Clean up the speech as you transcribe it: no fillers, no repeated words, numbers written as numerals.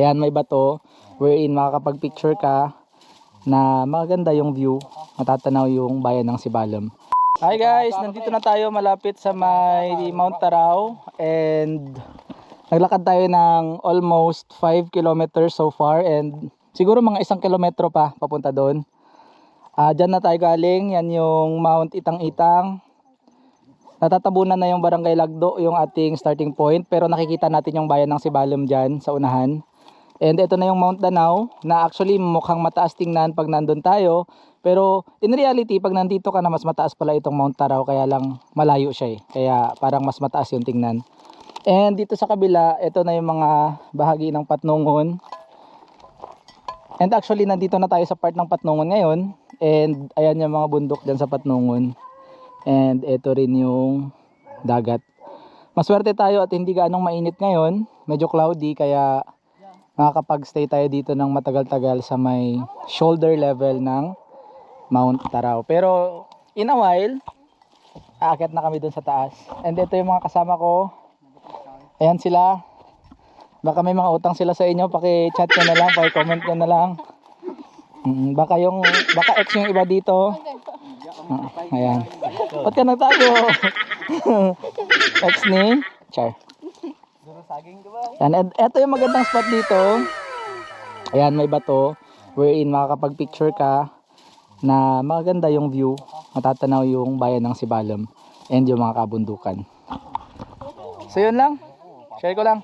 Ayan, may bato wherein makakapag-picture ka na maganda yung view. Matatanaw yung bayan ng Sibalom. Hi guys, nandito na tayo malapit sa may Mount Taraw and naglakad tayo ng almost 5 kilometers so far and siguro mga 1 kilometro pa papunta doon. Diyan na tayo galing, yan yung Mount Itang-Itang. Natatabunan na yung Barangay Lagdo, yung ating starting point, pero nakikita natin yung bayan ng Sibalom dyan sa unahan. And ito na yung Mount Danao na actually mukhang mataas tingnan pag nandun tayo. Pero in reality, pag nandito ka na mas mataas pala itong Mount Taraw, kaya lang malayo siya eh. Kaya parang mas mataas yung tingnan. And dito sa kabila, ito na yung mga bahagi ng Patnungon. And actually nandito na tayo sa part ng Patnungon ngayon. And ayan yung mga bundok dyan sa Patnungon. And ito rin yung dagat. Maswerte tayo at hindi gaanong mainit ngayon. Medyo cloudy kaya makakapag-stay tayo dito ng matagal-tagal sa may shoulder level ng Mount Taraw. Pero in a while, aakyat na kami dun sa taas. And ito yung mga kasama ko. Ayan sila. Baka may mga utang sila sa inyo, paki-chat nyo na lang, paki-comment nyo na lang. Baka ex yung iba dito. Ayan. Ba't ka nagtago? Ex ni Char. And ito yung magandang spot dito. Ayan, may bato wherein makakapag-picture ka na maganda yung view. Matatanaw yung bayan ng Sibalom and yung mga kabundukan. So yun lang. Share ko lang.